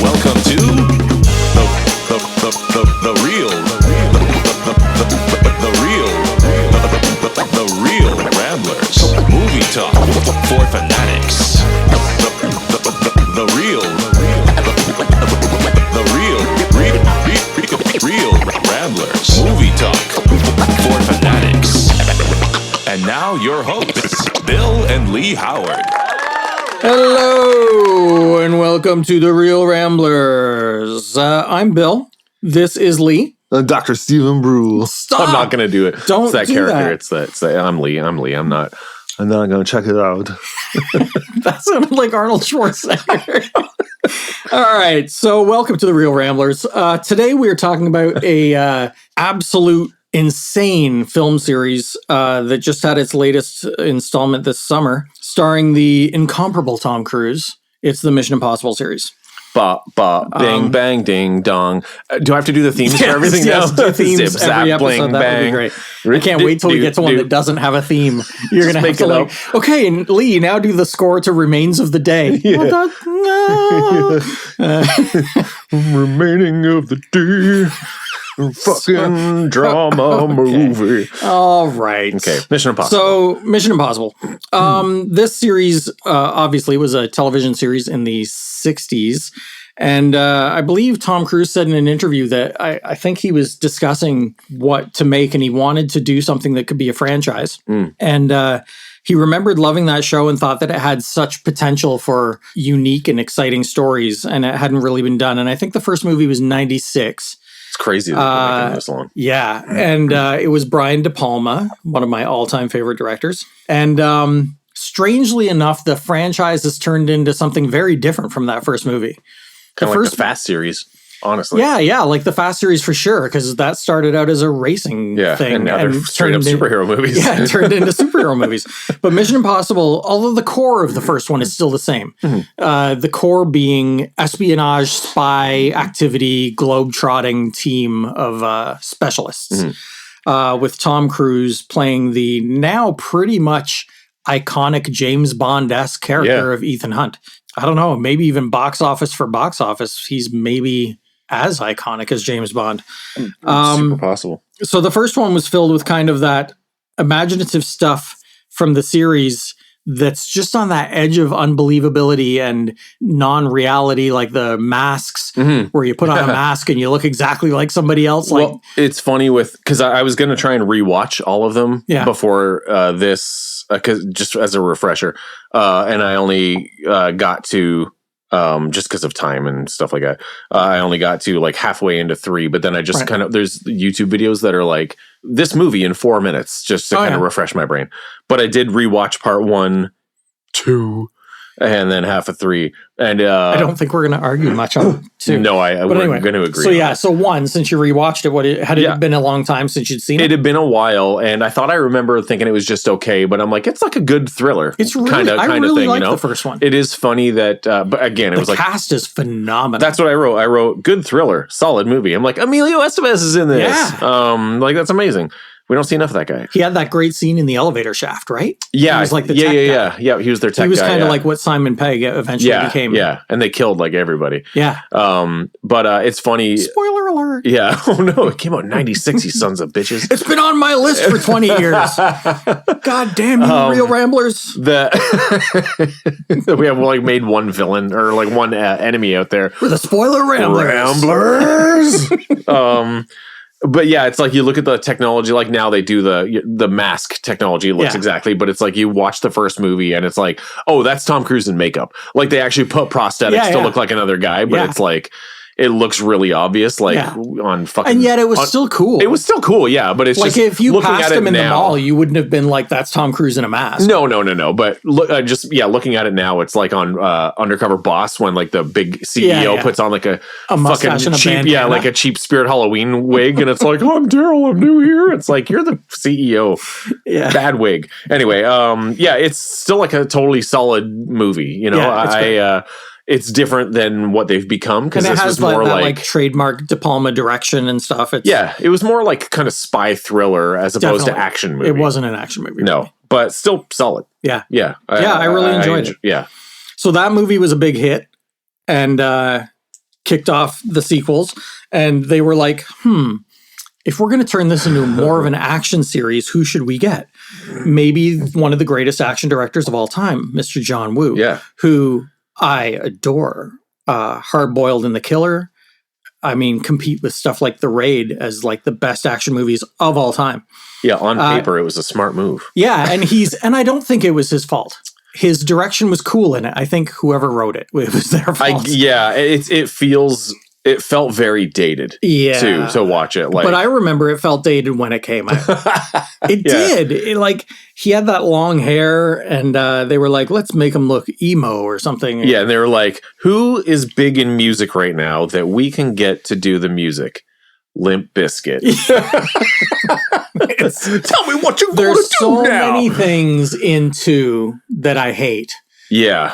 Welcome to the real Ramblers movie talk for fanatics. The real Ramblers movie talk for fanatics. And now your hosts, Bill and Lee Howard. Hello, and welcome to the Real Ramblers. I'm Bill. This is Lee. Dr. Stephen Brule. Stop! I'm not going to do it. Don't it's that do character. that. It's that. I'm Lee. I'm not. I'm not going to check it out. That sounded like Arnold Schwarzenegger. All right, so welcome to the Real Ramblers. Today we are talking about a absolute insane film series that just had its latest installment this summer, starring the incomparable Tom Cruise. It's the Mission Impossible series. Ba, ba, bang, bang, ding, dong. Do I have to do the themes for everything yes, now? do themes Zip, zap, every episode. bling, That bang. would be great. I can't wait till we get to one that doesn't have a theme. You're going to have make to it like, okay, and Lee, now do the score to Remains of the Day. Yeah. Well, that- Remaining of the day. Fucking drama movie. All right. Okay, Mission Impossible. So, Mission Impossible. This series obviously was a television series in the 60s. And I believe Tom Cruise said in an interview that I think he was discussing what to make and he wanted to do something that could be a franchise. And he remembered loving that show and thought that it had such potential for unique and exciting stories, and it hadn't really been done. And I think the first movie was 96. It's crazy that they've been making this long. Yeah, and it was Brian DePalma, one of my all-time favorite directors. And strangely enough, the franchise has turned into something very different from that first movie. Kind of like the Fast series, honestly. Yeah, like the Fast series for sure, because that started out as a racing thing. And now they're straight up superhero movies. Yeah, it turned into superhero movies. But Mission Impossible, although the core of the first one is still the same, the core being espionage, spy activity, globe-trotting team of specialists, with Tom Cruise playing the now pretty much iconic James Bond-esque character of Ethan Hunt. I don't know, maybe even box office for box office, he's maybe as iconic as James Bond. Super possible. So the first one was filled with kind of that imaginative stuff from the series that's just on that edge of unbelievability and non-reality, like the masks, where you put on a mask and you look exactly like somebody else. Well, it's funny because I was going to try and rewatch all of them before this, just as a refresher. And I only got to, just because of time and stuff like that, I only got to like halfway into 3, but then I just there's YouTube videos that are like this movie in 4 minutes just to kind of refresh my brain. But I did rewatch part 1, 2, and then half of 3. And I don't think we're going to argue much on 2. No, we're anyway, going to agree. So so 1, since you rewatched it, had it been a long time since you'd seen it? It had been a while, and I thought I remember thinking it was just okay, but I'm like, it's like a good thriller. It's really, kind of really thing, like you know? the first one. It is funny that, but again, it was like... The cast is phenomenal. That's what I wrote. I wrote, good thriller, solid movie. I'm like, Emilio Estevez is in this. Yeah. Like, that's amazing. We don't see enough of that guy. He had that great scene in the elevator shaft, right? Yeah. He was like the tech guy. Yeah, he was their tech guy. He was kind of like what Simon Pegg eventually became. Yeah, and they killed like everybody. Yeah. But it's funny. Spoiler alert. Yeah. Oh no, it came out in 96, you sons of bitches. It's been on my list for 20 years. God damn you, Real Ramblers. We have like made one villain or like one enemy out there. We're the Spoiler Ramblers. But yeah, it's like you look at the technology, like now they do the mask technology looks exactly, but it's like you watch the first movie and it's like, oh, that's Tom Cruise in makeup. Like they actually put prosthetics to look like another guy, but it's like, it looks really obvious, like on fucking... And yet it was still cool. It was still cool, yeah, but it's like just... if you passed him in now, the mall, you wouldn't have been like, that's Tom Cruise in a mask. No. But looking at it now, it's like on Undercover Boss when like the big CEO puts on like a fucking cheap... Yeah, like a cheap Spirit Halloween wig, and it's like, oh, I'm Daryl, I'm new here. It's like, you're the CEO. Yeah. Bad wig. Anyway, it's still like a totally solid movie, you know? Yeah, it's different than what they've become because this was more like trademark De Palma direction and stuff. It was more like kind of spy thriller as opposed to action movie. It wasn't an action movie. No, but still solid. Yeah. I really enjoyed it. Yeah. So that movie was a big hit. And kicked off the sequels, and they were like, if we're going to turn this into more of an action series, who should we get? Maybe one of the greatest action directors of all time, Mr. John Woo, who I adore. Hard Boiled and The Killer. I mean, compete with stuff like The Raid as like the best action movies of all time. Yeah, on paper, it was a smart move. Yeah, and I don't think it was his fault. His direction was cool in it. I think whoever wrote it was their fault. It felt very dated to watch it. Like, but I remember it felt dated when it came out. It did. He had that long hair, and they were like, let's make him look emo or something. Yeah, and they were like, who is big in music right now that we can get to do the music? Limp Bizkit. Tell me what you're going to do now. There's so many things in 2 that I hate. Yeah.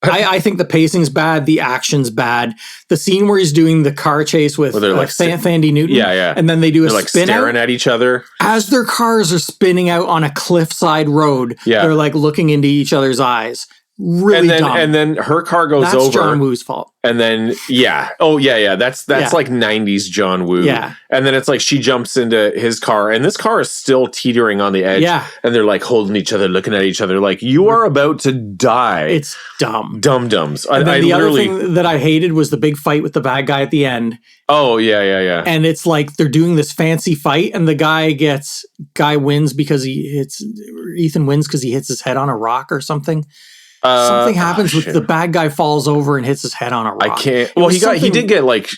I think the pacing's bad. The action's bad. The scene where he's doing the car chase with Thandie Newton. Yeah. And then they do they're spin staring out. at each other. As their cars are spinning out on a cliffside road, they're like looking into each other's eyes. Really dumb. And then her car goes over. That's John Woo's fault. And then, that's like 90s John Woo. Yeah. And then it's like she jumps into his car, and this car is still teetering on the edge. Yeah. And they're like holding each other, looking at each other, like, you are about to die. It's dumb. Dum-dums. And then the other thing that I hated was the big fight with the bad guy at the end. Oh, yeah. And it's like they're doing this fancy fight, and the guy wins because Ethan wins because he hits his head on a rock or something. Something happens with the bad guy falls over and hits his head on a rock. I can't. Well, he did get like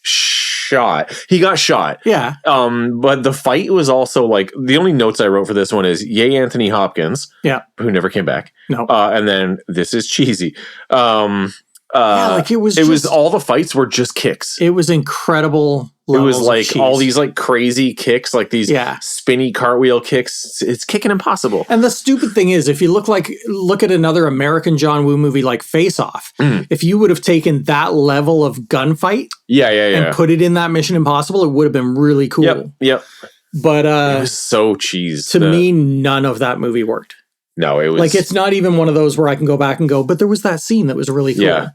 shot. He got shot. Yeah. But the fight was also like, the only notes I wrote for this one is yay Anthony Hopkins. Yeah. Who never came back. No. And then this is cheesy. It was all the fights were just kicks. It was incredible. It was like all these like crazy kicks, like these spinny cartwheel kicks. It's kicking impossible. And the stupid thing is, if you look at another American John Woo movie like Face Off, if you would have taken that level of gunfight, and put it in that Mission Impossible, it would have been really cool. Yep. But it was so cheese. To me, none of that movie worked. No, it was like, it's not even one of those where I can go back and go, but there was that scene that was really cool. Yeah.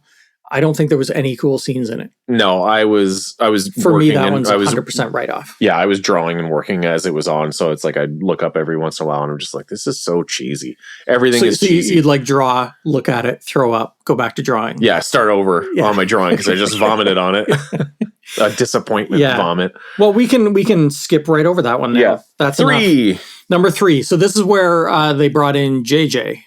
I don't think there was any cool scenes in it. No, I was for me, that one's 100% write off. Yeah, I was drawing and working as it was on, so it's like I'd look up every once in a while and I'm just like, this is so cheesy. Everything is cheesy. You'd like draw, look at it, throw up, go back to drawing. Yeah, start over on my drawing because I just vomited on it. A disappointment vomit. Well, we can skip right over that one now. Yeah. That's 3. enough. Number 3. So this is where they brought in JJ.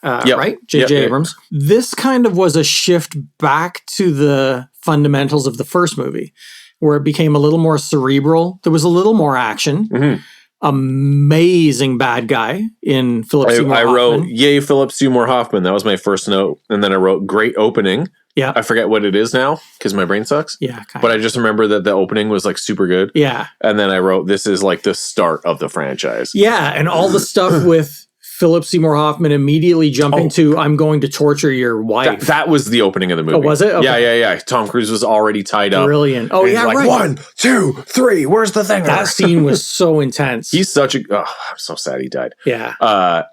Right? J.J. Abrams. This kind of was a shift back to the fundamentals of the first movie, where it became a little more cerebral. There was a little more action. Mm-hmm. Amazing bad guy in Philip Seymour Hoffman. I wrote, yay, Philip Seymour Hoffman. That was my first note. And then I wrote, great opening. Yeah. I forget what it is now because my brain sucks. Yeah. But I just remember that the opening was like super good. Yeah. And then I wrote, this is like the start of the franchise. Yeah. And all the stuff with Philip Seymour Hoffman immediately jumping to, I'm going to torture your wife. That was the opening of the movie. Oh, was it? Okay. Yeah. Tom Cruise was already tied up. Brilliant. Oh, yeah, like, right. 1, 2, 3, where's the thing? That scene was so intense. He's such a... Oh, I'm so sad he died. Yeah.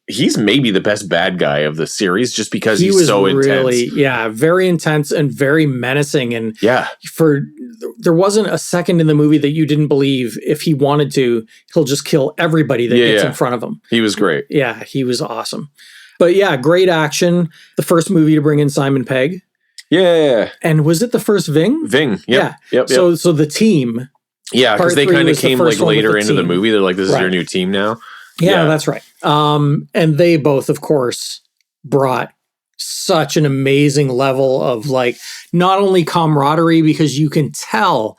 He's maybe the best bad guy of the series just because he's so intense. Yeah, very intense and very menacing. And there wasn't a second in the movie that you didn't believe if he wanted to, he'll just kill everybody that gets in front of him. He was great. Yeah, he was awesome. But yeah, great action. The first movie to bring in Simon Pegg. Yeah. And was it the first Ving? Ving, yep. Yep. So the team. Yeah, because they kind of came like later into the movie. They're like, this is your new team now. Yeah, that's right. And they both, of course, brought such an amazing level of like not only camaraderie, because you can tell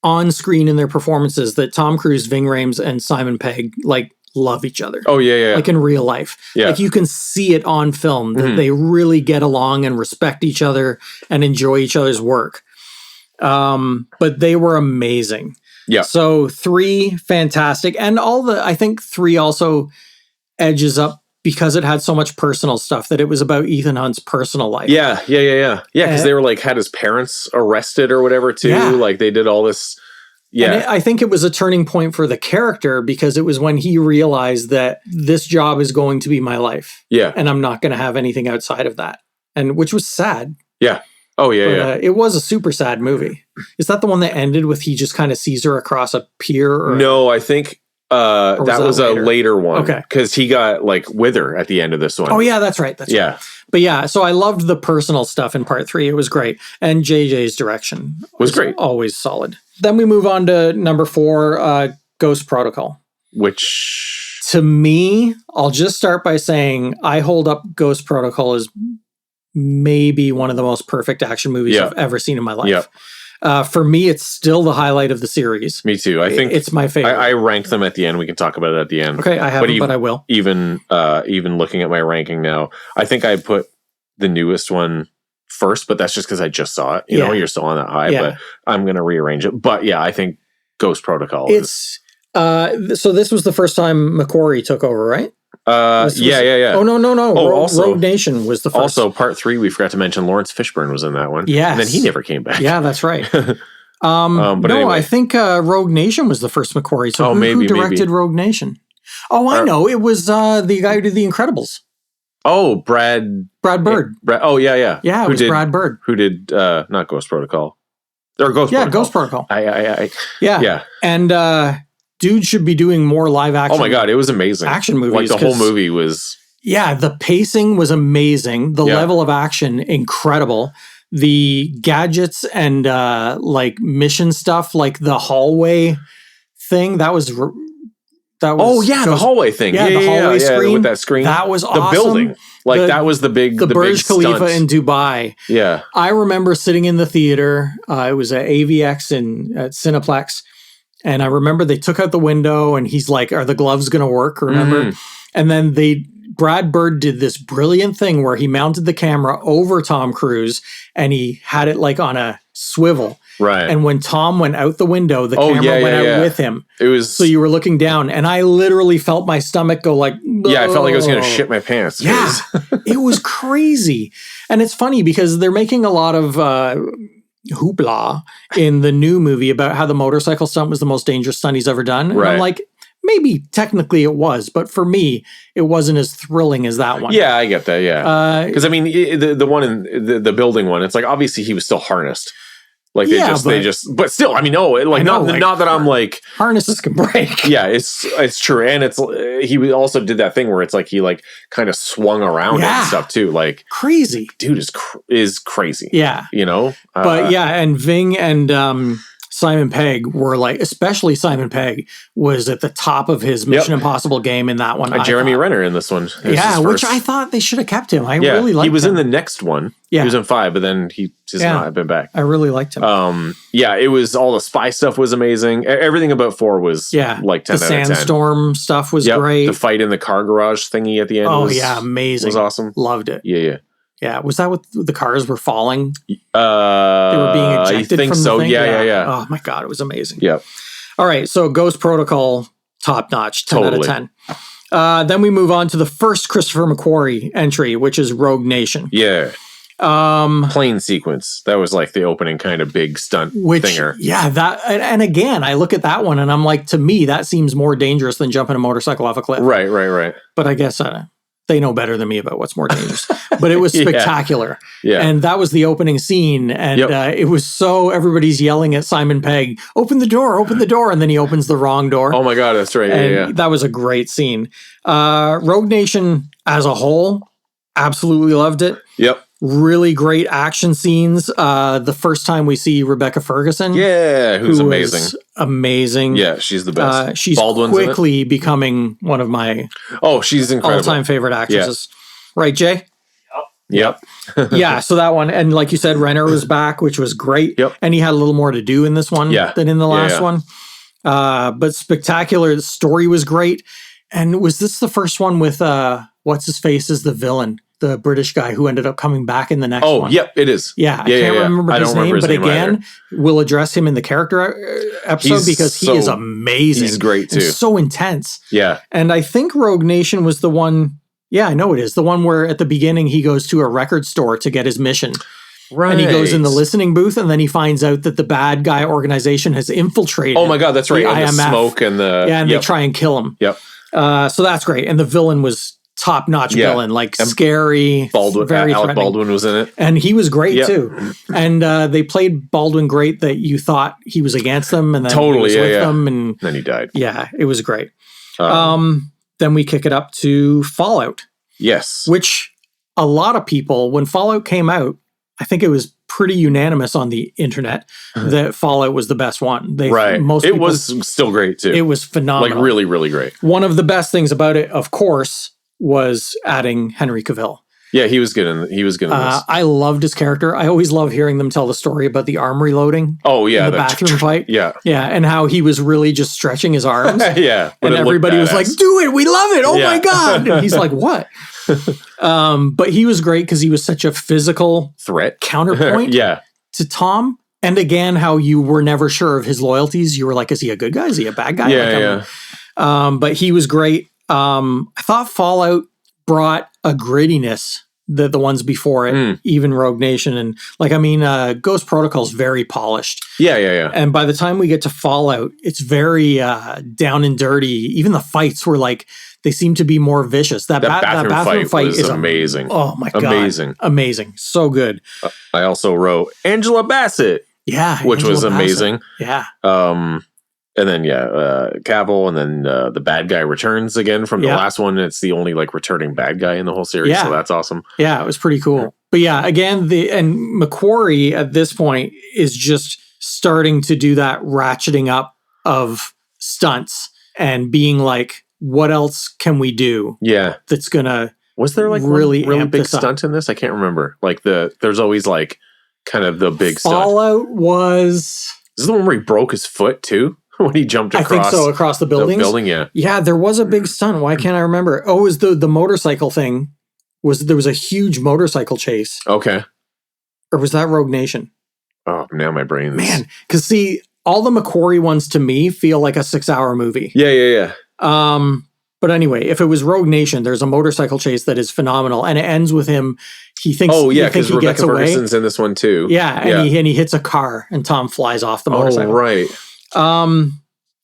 on screen in their performances that Tom Cruise, Ving Rhames, and Simon Pegg like love each other. Oh yeah. Like in real life. Yeah. Like you can see it on film that they really get along and respect each other and enjoy each other's work. But they were amazing. Yeah. So 3, fantastic. And I think 3 also edges up because it had so much personal stuff that it was about Ethan Hunt's personal life. Yeah. Yeah, because they were like, had his parents arrested or whatever too. Yeah. Like they did all this. Yeah. And I think it was a turning point for the character because it was when he realized that this job is going to be my life. Yeah. And I'm not going to have anything outside of that. And which was sad. Yeah. Oh, yeah, yeah. It was a super sad movie. Is that the one that ended with he just kind of sees her across a pier? Or, no, I think that was a later one. Okay. Because he got like with her at the end of this one. Oh, yeah, that's right. That's right. But yeah, so I loved the personal stuff in part 3. It was great. And JJ's direction was great. Always solid. Then we move on to number 4, Ghost Protocol. Which, to me, I'll just start by saying I hold up Ghost Protocol as maybe one of the most perfect action movies I've ever seen in my life. For me, it's still the highlight of the series. Me too. I think it's my favorite. I ranked them at the end. We can talk about it at the end. Okay, I haven't, but I will. Even looking at my ranking now, I think I put the newest one first, but that's just because I just saw it. You know, you're still on that high, but I'm going to rearrange it. But yeah, I think Ghost Protocol is... so this was the first time Macquarie took over, right? Yeah. Oh, no. Also, Rogue Nation was the first. Also, part 3, we forgot to mention Lawrence Fishburne was in that one. Yes. And then he never came back. Yeah, that's right. But anyway. I think Rogue Nation was the first Macquarie. So who directed Rogue Nation? Oh, I know. It was the guy who did The Incredibles. Oh, Brad Bird. Yeah, it was Brad Bird. Who did, not Ghost Protocol. Or Ghost Protocol. Yeah, Ghost Protocol. Yeah. And dude should be doing more live action. Oh my God, it was amazing. Action movies. Like the whole movie was... Yeah, the pacing was amazing. The level of action, incredible. The gadgets and like mission stuff, like the hallway thing, that was oh yeah, the hallway thing. Yeah, the hallway screen. With that screen. That was awesome. The building. Like that was the big... The Burj big Khalifa stunt. in Dubai. Yeah. I remember sitting in the theater. It was at AVX at Cineplex. And I remember they took out the window and he's like, are the gloves going to work? Remember? And then Brad Bird did this brilliant thing where he mounted the camera over Tom Cruise and he had it like on a swivel. Right. And when Tom went out the window, the camera went out with him. It was... So you were looking down and I literally felt my stomach go like... Yeah, I felt like I was going to shit my pants. Yeah, it was crazy. And it's funny because they're making a lot of... hoopla in the new movie about how the motorcycle stunt was the most dangerous stunt he's ever done. And I'm like, maybe technically it was, but for me, it wasn't as thrilling as that one. Yeah, I get that. Yeah. Because I mean, the one in the building one, it's like, obviously he was still harnessed. Like but still, I mean, not that I'm like harnesses can break. Yeah, it's true. And he also did that thing where it's like, he like kind of swung around and stuff too. Like crazy. Dude is crazy. Yeah. You know? But and Ving and, Simon Pegg were like, especially Simon Pegg was at the top of his Mission Impossible game in that one. Jeremy Renner in this one. Which I thought they should have kept him. I really liked him. He was in the next one. Yeah. He was in 5, but then he just not been back. I really liked him. It was all the spy stuff was amazing. Everything about 4 was like 10 out of 10. The sandstorm stuff was great. The fight in the car garage thingy at the end amazing. Was awesome. Loved it. Yeah. Yeah, was that what the cars were falling? They were being ejected from the thing? Yeah. Oh my God, it was amazing. Yeah. All right, so Ghost Protocol, top notch, 10 out of 10. Then we move on to the first Christopher McQuarrie entry, which is Rogue Nation. Yeah. Plane sequence. That was like the opening kind of big stunt thinger. Yeah, that and again, I look at that one and I'm like, to me, that seems more dangerous than jumping a motorcycle off a cliff. Right. But I guess they know better than me about what's more dangerous. But it was spectacular. Yeah. And that was the opening scene. And it was so, everybody's yelling at Simon Pegg, open the door. And then he opens the wrong door. Oh my God, that's right. And that was a great scene. Rogue Nation as a whole, absolutely loved it. Yep. Really great action scenes. The first time we see Rebecca Ferguson. Yeah, who's amazing. Amazing. Yeah, she's the best. She's Baldwin's quickly becoming one of my she's incredible. all-time favorite actresses. Yeah. Right, Jay? Yep. Yeah, so that one. And like you said, Renner was back, which was great. Yep. And he had a little more to do in this one than in the last one. But spectacular. The story was great. And was this the first one with, what's his face as the villain? The British guy who ended up coming back in the next one. Oh, yep, it is. Yeah, I can't remember his name, but again, we'll address him in the character episode because he is amazing. He's great, too. And so intense. Yeah. And I think Rogue Nation was the one, I know it is, the one where at the beginning he goes to a record store to get his mission. Right. And he goes in the listening booth and then he finds out that the bad guy organization has infiltrated. Oh my God, that's right. The and IMF. The smoke and the... Yeah, and they try and kill him. Yep. So that's great. And the villain was top-notch villain, like scary, very Alec Baldwin was in it. And he was great too. And they played Baldwin great that you thought he was against them and then he was with them. And then he died. Yeah, it was great. Then we kick it up to Fallout. Yes. Which a lot of people, when Fallout came out, I think it was pretty unanimous on the internet that Fallout was the best one. It was still great too. It was phenomenal. Like really, really great. One of the best things about it, of course, was adding Henry Cavill. Yeah, he was good in this. I loved his character. I always love hearing them tell the story about the arm reloading. Oh yeah, the bathroom fight. Yeah, and how he was really just stretching his arms. Yeah, and everybody was like, "Do it, we love it! Oh my god!" And he's like, "What?" But he was great because he was such a physical threat counterpoint. To Tom. And again, how you were never sure of his loyalties. You were like, "Is he a good guy? Is he a bad guy?" But he was great. I thought Fallout brought a grittiness that the ones before it, even Rogue Nation, and Ghost Protocol is very polished. Yeah. And by the time we get to Fallout, it's very down and dirty. Even the fights were like, they seem to be more vicious. That bathroom fight is amazing. Oh my god, amazing, so good. I also wrote Angela Bassett, which was amazing. Yeah. And then Cavill, and then the bad guy returns again from the last one. It's the only returning bad guy in the whole series, so that's awesome. Yeah, it was pretty cool. But yeah, again, and McQuarrie at this point is just starting to do that ratcheting up of stunts and being like, what else can we do? Yeah, that's gonna was there really big stunt in this? I can't remember. There's always kind of the big Fallout stunt. Was this the one where he broke his foot too? When he jumped across. I think so, across the buildings. The building, yeah. Yeah, there was a big stunt. Why can't I remember? Oh, it was the motorcycle thing. There was a huge motorcycle chase. Okay. Or was that Rogue Nation? Oh, now my brain's... Man, because see, all the McQuarrie ones to me feel like a 6-hour movie. Yeah. But anyway, if it was Rogue Nation, there's a motorcycle chase that is phenomenal. And it ends with him, he thinks because Rebecca Ferguson's in this one too. Yeah, and he hits a car and Tom flies off the motorcycle. Oh, right.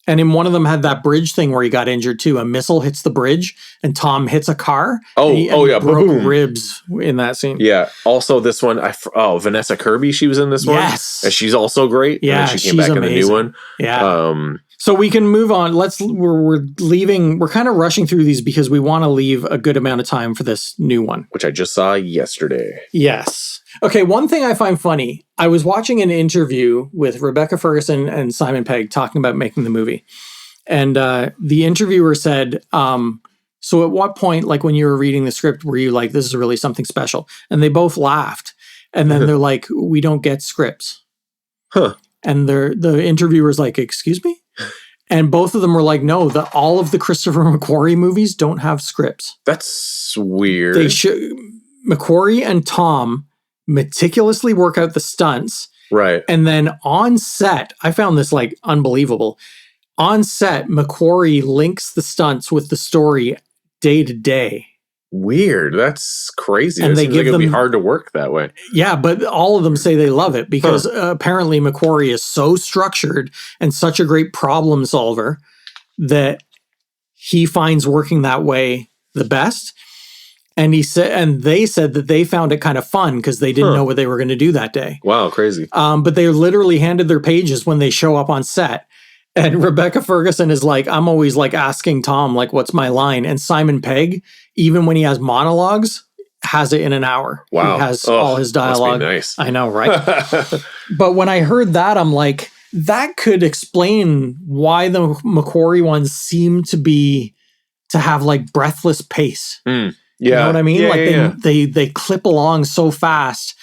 And in one of them had that bridge thing where he got injured too. A missile hits the bridge and Tom hits a car. Broke boom. Ribs in that scene. Yeah. Also this one, Vanessa Kirby, she was in this one. Yes. And she's also great. Yeah. And then she came back amazing. in the new one. Yeah. So we can move on. We're leaving. We're kind of rushing through these because we want to leave a good amount of time for this new one. Which I just saw yesterday. Yes. Okay, one thing I find funny, I was watching an interview with Rebecca Ferguson and Simon Pegg talking about making the movie. And the interviewer said, so at what point, when you were reading the script, were you like, this is really something special? And they both laughed. And then they're like, we don't get scripts. Huh. And the interviewer's like, excuse me? And both of them were like, no, all of the Christopher McQuarrie movies don't have scripts. That's weird. McQuarrie and Tom meticulously work out the stunts. Right. And then on set, I found this unbelievable. On set, McQuarrie links the stunts with the story day to day. Weird. That's crazy. And it they seems give like them, it'd be hard to work that way. Yeah, but all of them say they love it because apparently McQuarrie is so structured and such a great problem solver that he finds working that way the best. And they said that they found it kind of fun because they didn't know what they were going to do that day. Wow, crazy. But they literally handed their pages when they show up on set. And Rebecca Ferguson is like, I'm always asking Tom, what's my line? And Simon Pegg, even when he has monologues, has it in an hour. Wow. He has all his dialogue. Nice. I know, right? But when I heard that, I'm like, that could explain why the McQuarrie ones seem to have breathless pace. Yeah. You know what I mean? Yeah, they clip along so fast.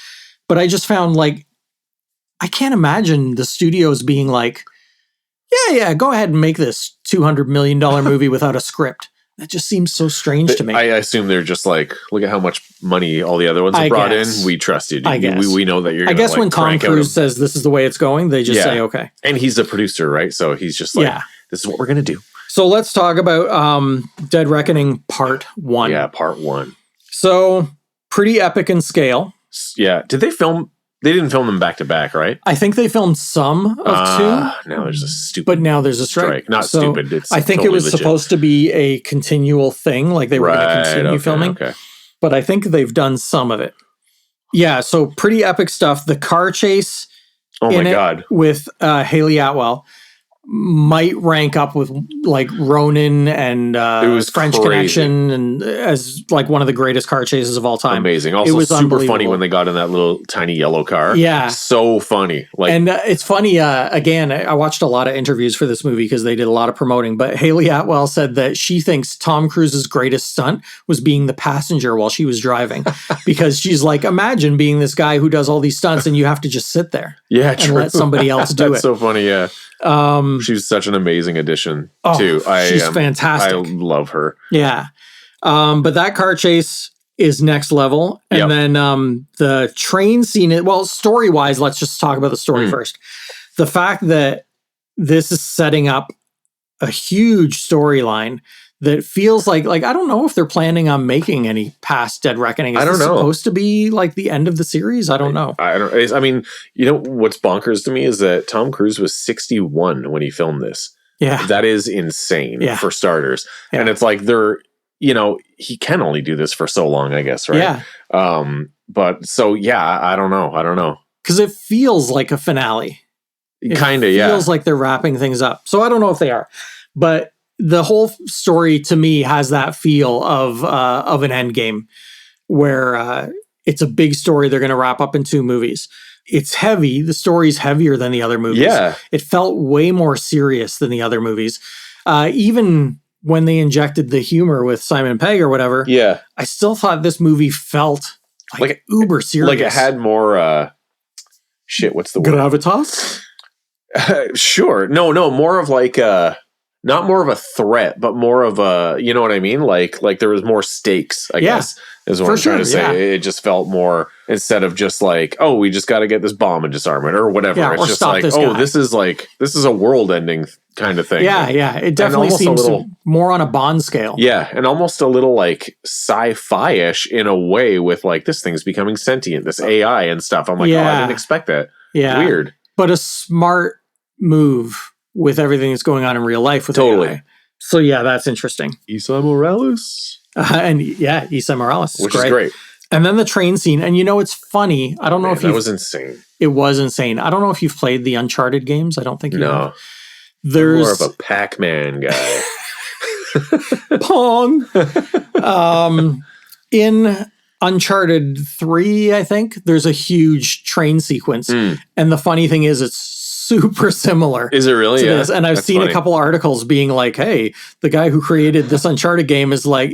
But I just found I can't imagine the studios being like, yeah, go ahead and make this $200 million movie without a script. That just seems so strange to me. I assume they're just look at how much money all the other ones have brought in. We trust you. We know that you're going to when Tom Cruise says this is the way it's going, they just say, okay. And he's a producer, right? So he's just this is what we're going to do. So let's talk about Dead Reckoning Part 1. Yeah, Part 1. So pretty epic in scale. Yeah. Did they film They didn't film them back to back, right? I think they filmed some of two. Now there's a stupid. But now there's a strike. Not stupid. It's I think totally it was legit. supposed to be a continual thing, like they were going to continue filming. Okay. But I think they've done some of it. Yeah, so pretty epic stuff. The car chase with Haley Atwell might rank up with like Ronin and French crazy. Connection, and as like one of the greatest car chases of all time. Amazing. Also, it was super funny when they got in that little tiny yellow car. Yeah, so funny. And it's funny. Again, I watched a lot of interviews for this movie because they did a lot of promoting. But Haley Atwell said that she thinks Tom Cruise's greatest stunt was being the passenger while she was driving, because she's like, imagine being this guy who does all these stunts and you have to just sit there, and let somebody else do it. That's so funny. Yeah. She's such an amazing addition too. She's fantastic. I love her. Yeah. But that car chase is next level. And then the train scene, well, story-wise, let's just talk about the story first. The fact that this is setting up a huge storyline that feels like I don't know if they're planning on making any past Dead Reckoning. Is I don't this know. supposed to be like the end of the series? I don't know. I mean, you know what's bonkers to me is that Tom Cruise was 61 when he filmed this. Yeah. That is insane for starters. Yeah. And it's like he can only do this for so long, I guess, right? Yeah. But so I don't know. Because it feels like a finale. Kind of, yeah. It feels like they're wrapping things up. So I don't know if they are. But the whole story to me has that feel of an end game where it's a big story they're going to wrap up in 2 movies. It's heavy. The story's heavier than the other movies. Yeah. It felt way more serious than the other movies. Even when they injected the humor with Simon Pegg or whatever, I still thought this movie felt like uber serious. Like it had more, what's the word? Gravitas? Sure. No, more of like not more of a threat, but more of a, you know what I mean? Like there was more stakes, I guess, is what I'm trying to say. Yeah. It just felt more, instead of just like, oh, we just got to get this bomb and disarm it or whatever. Yeah, it's just like, this is a world ending kind of thing. Yeah. It definitely seems more on a Bond scale. Yeah. And almost a little like sci-fi-ish in a way with like, this thing's becoming sentient, this AI and stuff. I'm like, I didn't expect that. Yeah. Weird. But a smart move with everything that's going on in real life with AI. So that's interesting. Isa Morales. Isa Morales. Which is great. And then the train scene. And it's funny. I don't know if that was insane. It was insane. I don't know if you've played the Uncharted games. I don't think you have. There's more of a Pac-Man guy. Pong. In Uncharted 3, I think, there's a huge train sequence. And the funny thing is, it's super similar. Is it really? To this. And I've seen a couple articles being like, hey, the guy who created this Uncharted game is like,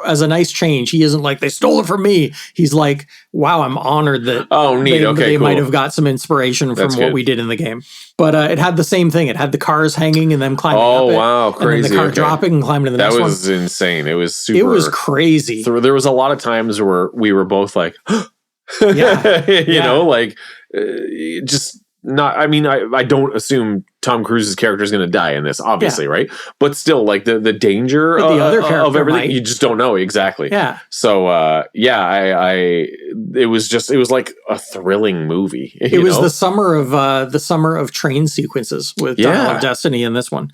as a nice change, he isn't like, they stole it from me. He's like, wow, I'm honored that they might have got some inspiration from what we did in the game. But it had the same thing. It had the cars hanging and them climbing up it. Oh, wow, crazy. And then the car dropping and climbing to the next one. That was insane. It was super. It was crazy. There was a lot of times where we were both like, just not, I mean, I don't assume Tom Cruise's character is going to die in this, obviously, right? But still, like the danger the other of everything, might. you just don't know exactly. Yeah. So, it was like a thrilling movie. It was the summer of train sequences with Dial of Destiny in this one.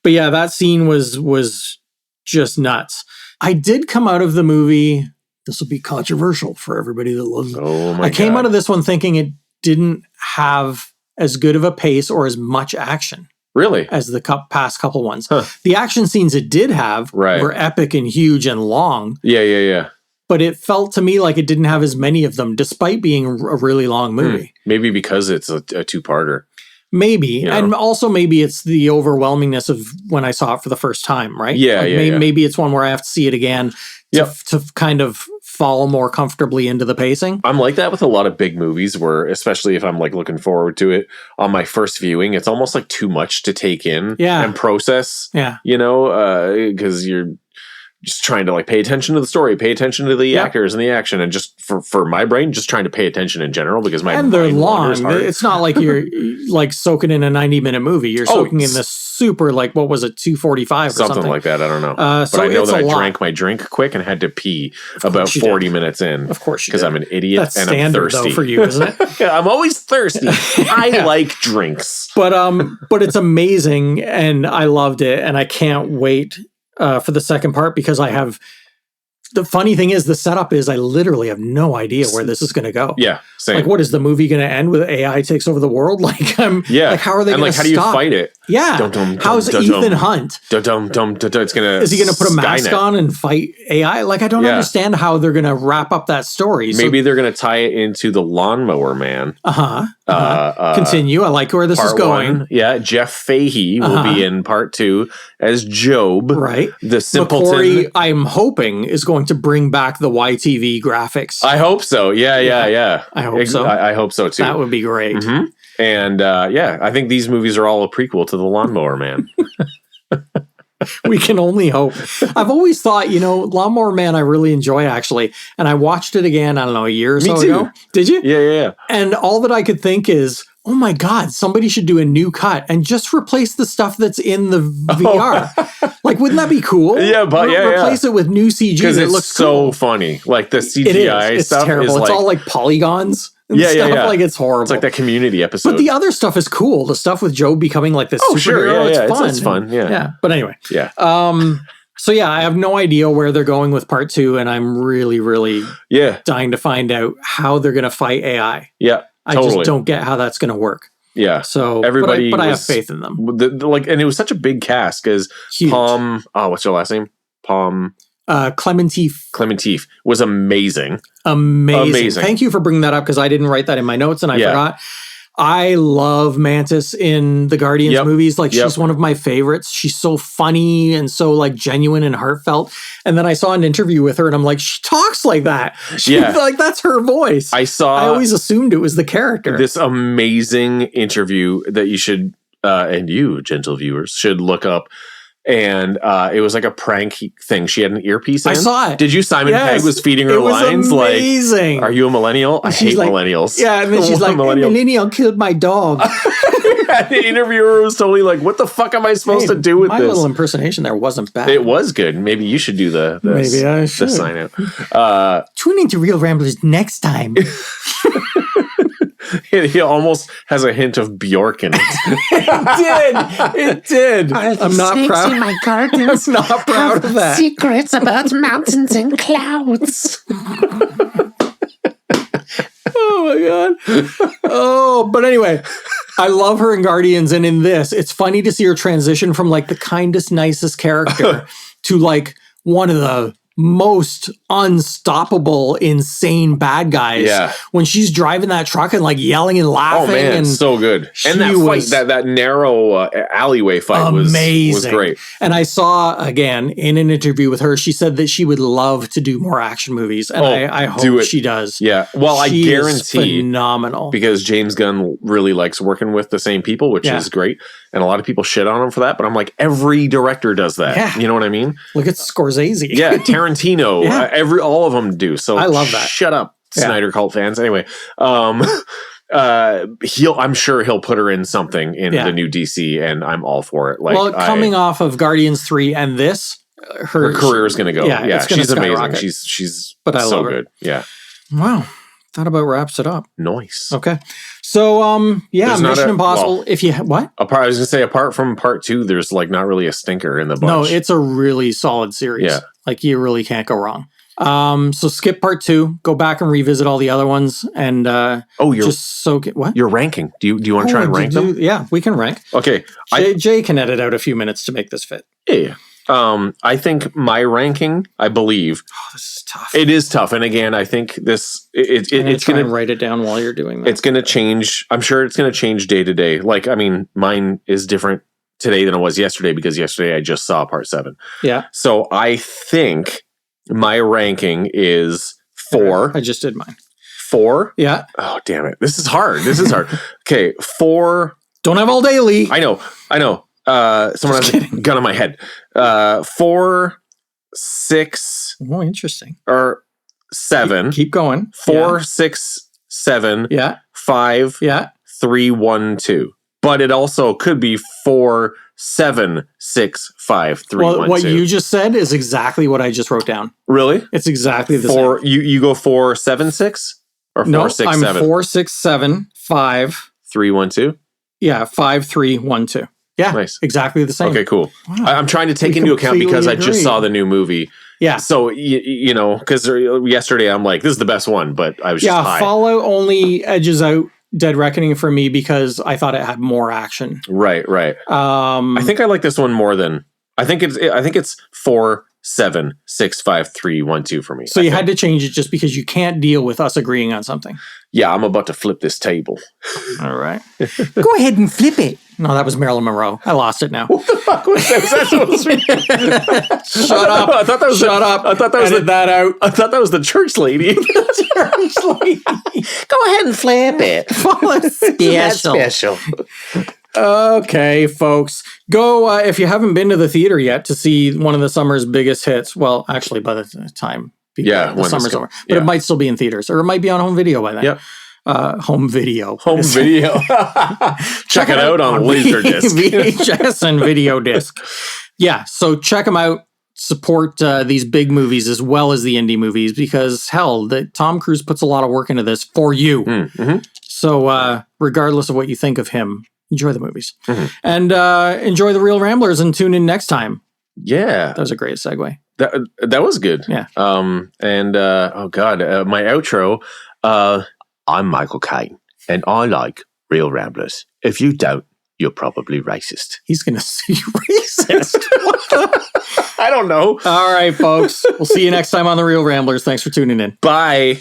But that scene was just nuts. I did come out of the movie. This will be controversial for everybody that loves it. Oh my I came God. out of this one thinking it didn't have as good of a pace or as much action. Really? As the past couple ones. Huh. The action scenes it did have were epic and huge and long. Yeah. But it felt to me like it didn't have as many of them, despite being a really long movie. Maybe because it's a two-parter. Maybe. And also maybe it's the overwhelmingness of when I saw it for the first time, right? Yeah, Maybe it's one where I have to see it again to kind of fall more comfortably into the pacing. I'm like that with a lot of big movies where, especially if I'm like looking forward to it on my first viewing, it's almost like too much to take in and process. Yeah. Because you're just trying to like pay attention to the story, pay attention to the actors and the action, and just for my brain, just trying to pay attention in general because my and they're mind long. hard. It's not like you're like soaking in a 90-minute movie. You're soaking in this super like what was it 245 or something like that. I don't know, so but I know that I lot. drank my drink quick and had to pee about 40 minutes in. Of course, because I'm an idiot. That's and standard, I'm thirsty though, for you, isn't it? Yeah, I'm always thirsty. I like drinks, but it's amazing, and I loved it, and I can't wait for the second part because I have. The funny thing is, the setup is I literally have no idea where this is going to go. Yeah, same. Like, what is the movie going to end with? AI takes over the world? Like, like, how are they going to stop? How do you fight it? Yeah. How's Ethan Hunt? It's gonna. Is he going to put a mask on and fight AI? Like, I don't understand how they're going to wrap up that story. Maybe they're going to tie it into the Lawnmower Man. Continue. I like where this is going. Yeah, Jeff Fahey will be in part 2 as Job. Right. The simpleton. McCory, I'm hoping, is going to bring back the YTV graphics. I hope so. Yeah. I hope so. I hope so too. That would be great. Mm-hmm. And I think these movies are all a prequel to The Lawnmower Man. We can only hope. I've always thought, Lawnmower Man I really enjoy, actually. And I watched it again, I don't know, a year or so ago. Did you? Yeah. And all that I could think is, oh my God, somebody should do a new cut and just replace the stuff that's in the VR. Like, wouldn't that be cool? Yeah, but replace it with new CG. Because it looks so cool. funny. Like the CGI it's stuff terrible. is it's all like polygons. And stuff. Like, it's horrible. It's like that Community episode. But the other stuff is cool. The stuff with Joe becoming like this superhero, sure. it's fun. It's fun. Yeah. But anyway. Yeah. So I have no idea where they're going with part 2, and I'm really, really dying to find out how they're going to fight AI. Yeah. I just don't get how that's going to work. Yeah. So everybody, but I have faith in them. And it was such a big cast because Palm. Oh, what's your last name? Palm. Clementif was amazing. Amazing. Thank you for bringing that up because I didn't write that in my notes and I forgot. I love Mantis in the Guardians movies. Like she's one of my favorites. She's so funny and so like genuine and heartfelt. And then I saw an interview with her and I'm like, she talks like that. Like that's her voice. I always assumed it was the character. This amazing interview that you should, and you, gentle viewers, should look up. And it was like a prank thing. She had an earpiece in. I saw it. Did you? Simon Pegg was feeding her lines. Amazing. Like, are you a millennial? I hate millennials. Yeah, and then she's like, a millennial killed my dog. The interviewer was totally like, what the fuck am I supposed to do with this? My little impersonation there wasn't bad. It was good. Maybe you should do the sign out. Tune into Real Ramblers next time. He almost has a hint of Bjork in it. It did. I'm not proud. In my gardens. I'm not proud of that. Secrets about mountains and clouds. Oh my God. Oh, but anyway, I love her in Guardians, and in this, it's funny to see her transition from like the kindest, nicest character to like one of the most unstoppable, insane bad guys. Yeah. When she's driving that truck and like yelling and laughing. Oh man, and so good. And that fight, that narrow alleyway fight was great. And I saw again in an interview with her, she said that she would love to do more action movies, and I hope she does. Yeah. Well, she I guarantee, phenomenal, because James Gunn really likes working with the same people, which is great. And a lot of people shit on him for that, but I'm like, every director does that. Yeah. You know what I mean? Look at Scorsese. Yeah, Tarantino. All of them do. So I love that. Shut up, Snyder cult fans. Anyway, I'm sure he'll put her in something in the new DC, and I'm all for it. Like, coming off of Guardians 3 and this, her career is going to go. Yeah, she's amazing. She's I so love her. Good. Yeah. Wow. That about wraps it up. Nice. Okay. So, Mission Impossible. If you what? I was gonna say, apart from part 2, there's like not really a stinker in the bunch. No, it's a really solid series. Yeah, like you really can't go wrong. So skip part 2, go back and revisit all the other ones, and you're just soak it. What? You're ranking? Do you want to try and rank them? Yeah, we can rank. Okay, Jay can edit out a few minutes to make this fit. Yeah. I think my ranking, I believe. Oh, this is tough. It is tough. And again, I think it's going to write it down while you're doing that. It's going to change. I'm sure it's going to change day to day. Like, I mean, mine is different today than it was yesterday because yesterday I just saw part 7. Yeah. So I think my ranking is 4. I just did mine. 4? Yeah. Oh, damn it. This is hard. Okay. 4. Don't have all day, Lee. I know. Someone has a gun on my head. 4 6 Oh, interesting. or 7. Keep going. 4, 6, 7. Yeah. 5. Yeah. 3, 1, 2. But it also could be 4, 7, 6, 5, 3, 1, 2. What you just said is exactly what I just wrote down. Really? It's exactly the 4, same. you go 4, 7, 6? Or 4, No, 6, I'm 7? 4, 6, 7, 5. 3, 1, 2? Yeah, 5, 3, 1, 2. Yeah, Nice. Exactly the same. Okay, cool. Wow. I'm trying to take We into account because I just completely saw agree. the new movie. Yeah. So, you know, because yesterday I'm like, this is the best one, but I was just high. Fallout only edges out Dead Reckoning for me because I thought it had more action. Right. I think I like this one more than I think it's 4, 7, 6, 5, 3, 1, 2 for me. So you had to change it just because you can't deal with us agreeing on something. Yeah, I'm about to flip this table. All right. Go ahead and flip it. No, that was Marilyn Monroe. I lost it now. What the fuck was that? Was that supposed to be? Shut up. I thought that was Shut up. I thought that was Edit that out. I thought that was the church lady. Go ahead and flip it. Special. Okay, folks. Go, if you haven't been to the theater yet to see one of the summer's biggest hits. Well, actually, by the time the summer's over. But it might still be in theaters, or it might be on home video by then. Yep. Home video. Home video. Check it out on Laserdisc. VHS and video disc. Yeah, so check them out. Support these big movies as well as the indie movies because, hell, Tom Cruise puts a lot of work into this for you. Mm-hmm. So regardless of what you think of him, enjoy the movies. Mm-hmm. And enjoy The Real Ramblers and tune in next time. Yeah. That was a great segue. That was good. Yeah. Oh God, my outro, I'm Michael Caine, and I like Real Ramblers. If you don't, you're probably racist. He's going to say racist. What the? I don't know. All right, folks. We'll see you next time on The Real Ramblers. Thanks for tuning in. Bye.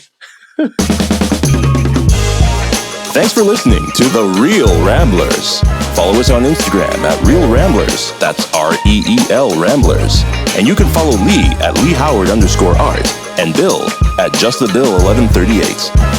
Thanks for listening to The Real Ramblers. Follow us on Instagram at Real Ramblers. That's REEL Ramblers. And you can follow Lee at LeeHoward_art and Bill at JustTheBill1138.